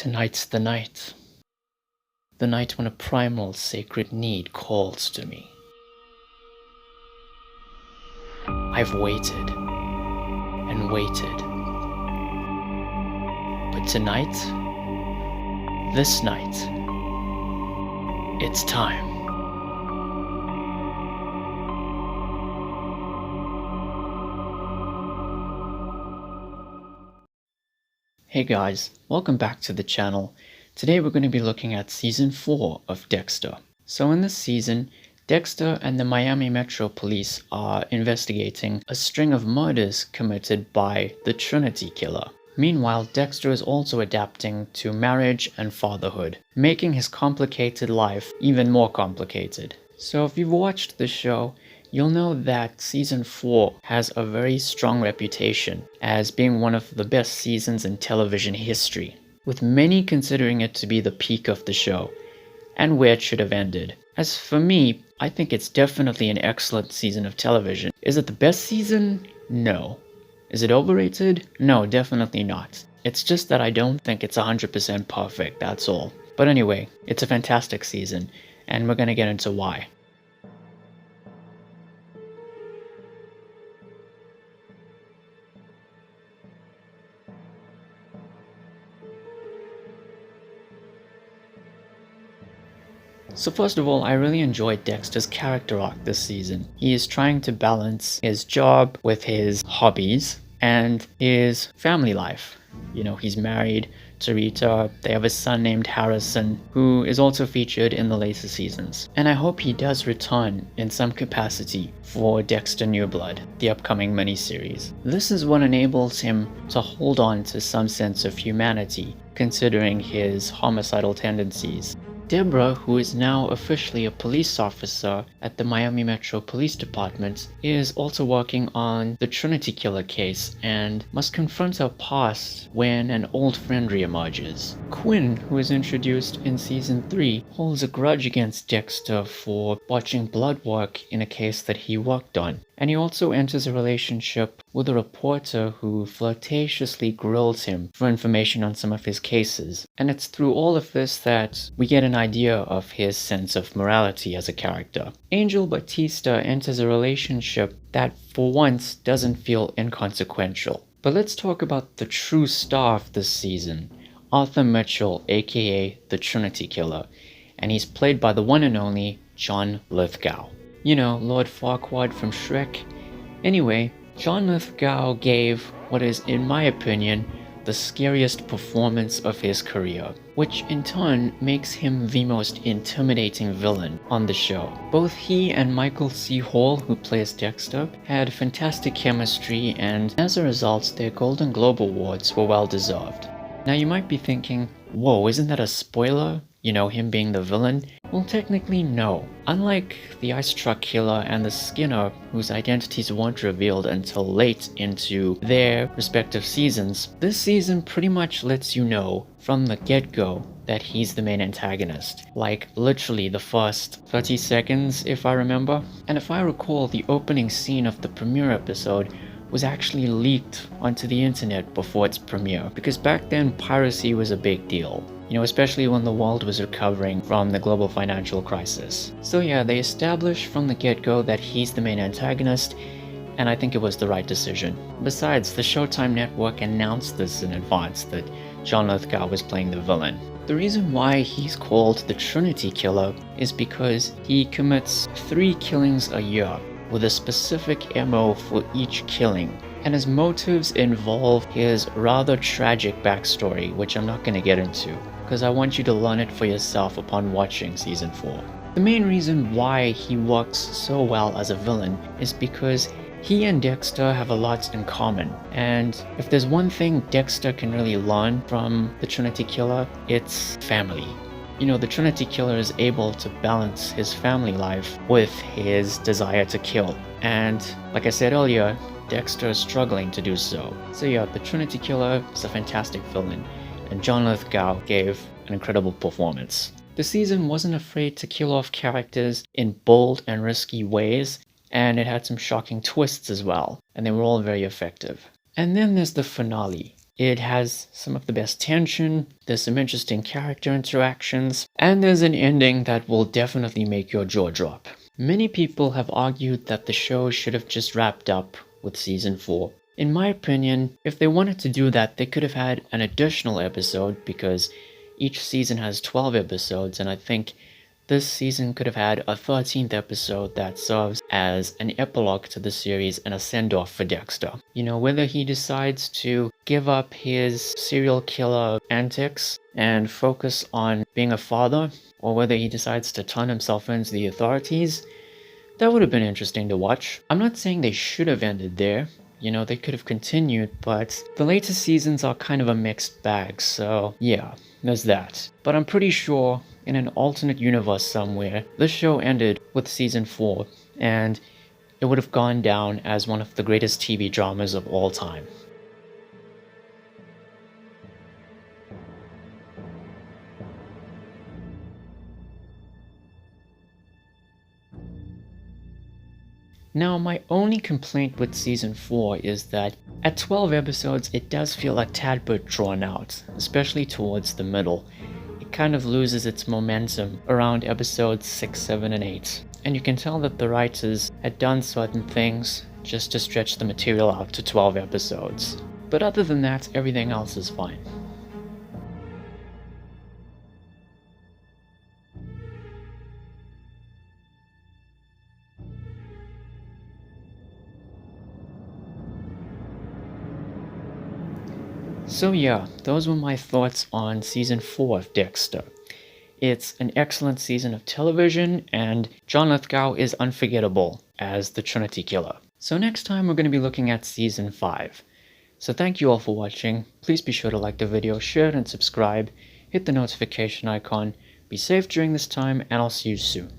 Tonight's the night. The night when a primal sacred need calls to me. I've waited and waited. But tonight, this night, it's time. Hey guys, welcome back to the channel. Today we're going to be looking at Season 4 of Dexter. So in this season, Dexter and the Miami Metro Police are investigating a string of murders committed by the Trinity Killer. Meanwhile, Dexter is also adapting to marriage and fatherhood, making his complicated life even more complicated. So if you've watched the show, you'll know that Season 4 has a very strong reputation as being one of the best seasons in television history, with many considering it to be the peak of the show, and where it should have ended. As for me, I think it's definitely an excellent season of television. Is it the best season? No. Is it overrated? No, definitely not. It's just that I don't think it's 100% perfect, that's all. But anyway, it's a fantastic season, and we're gonna get into why. So first of all, I really enjoyed Dexter's character arc this season. He is trying to balance his job with his hobbies and his family life. You know, he's married to Rita, they have a son named Harrison, who is also featured in the later seasons. And I hope he does return in some capacity for Dexter New Blood, the upcoming miniseries. This is what enables him to hold on to some sense of humanity, considering his homicidal tendencies. Deborah, who is now officially a police officer at the Miami Metro Police Department, is also working on the Trinity Killer case and must confront her past when an old friend reemerges. Quinn, who is introduced in Season 3, holds a grudge against Dexter for botching blood work in a case that he worked on. And he also enters a relationship with a reporter who flirtatiously grills him for information on some of his cases. And it's through all of this that we get an idea of his sense of morality as a character. Angel Batista enters a relationship that for once doesn't feel inconsequential. But let's talk about the true star of this season, Arthur Mitchell, aka the Trinity Killer, and he's played by the one and only John Lithgow. You know, Lord Farquaad from Shrek. Anyway, John Lithgow gave what is, in my opinion, the scariest performance of his career, which in turn makes him the most intimidating villain on the show. Both he and Michael C. Hall, who plays Dexter, had fantastic chemistry, and as a result, their Golden Globe Awards were well deserved. Now you might be thinking, whoa, isn't that a spoiler? You know, him being the villain? Well, technically no. Unlike the Ice Truck Killer and the Skinner, whose identities weren't revealed until late into their respective seasons, this season pretty much lets you know from the get-go that he's the main antagonist. Like, literally the first 30 seconds, if I remember. And if I recall, the opening scene of the premiere episode was actually leaked onto the internet before its premiere, because back then piracy was a big deal. You know, especially when the world was recovering from the global financial crisis. So yeah, they established from the get-go that he's the main antagonist, and I think it was the right decision. Besides, the Showtime network announced this in advance, that John Lithgow was playing the villain. The reason why he's called the Trinity Killer is because he commits 3 killings a year, with a specific MO for each killing. And his motives involve his rather tragic backstory, which I'm not going to get into, because I want you to learn it for yourself upon watching Season 4. The main reason why he works so well as a villain is because he and Dexter have a lot in common, and if there's one thing Dexter can really learn from the Trinity Killer, it's family. You know, the Trinity Killer is able to balance his family life with his desire to kill, and like I said earlier, Dexter is struggling to do so. So yeah, the Trinity Killer is a fantastic villain, and John Lithgow gave an incredible performance. The season wasn't afraid to kill off characters in bold and risky ways, and it had some shocking twists as well, and they were all very effective. And then there's the finale. It has some of the best tension, there's some interesting character interactions, and there's an ending that will definitely make your jaw drop. Many people have argued that the show should have just wrapped up with season 4. In my opinion, if they wanted to do that, they could have had an additional episode because each season has 12 episodes, and I think this season could have had a 13th episode that serves as an epilogue to the series and a send-off for Dexter. You know, whether he decides to give up his serial killer antics and focus on being a father, or whether he decides to turn himself in to the authorities, that would have been interesting to watch. I'm not saying they should have ended there. You know, they could have continued, but the later seasons are kind of a mixed bag, so yeah, there's that. But I'm pretty sure in an alternate universe somewhere, this show ended with season 4, and it would have gone down as one of the greatest TV dramas of all time. Now, my only complaint with season 4 is that at 12 episodes, it does feel a tad bit drawn out, especially towards the middle. It kind of loses its momentum around episodes 6, 7, and 8. And you can tell that the writers had done certain things just to stretch the material out to 12 episodes. But other than that, everything else is fine. So yeah, those were my thoughts on season 4 of Dexter. It's an excellent season of television, and John Lithgow is unforgettable as the Trinity Killer. So next time we're going to be looking at season 5. So thank you all for watching. Please be sure to like the video, share it, and subscribe. Hit the notification icon. Be safe during this time, and I'll see you soon.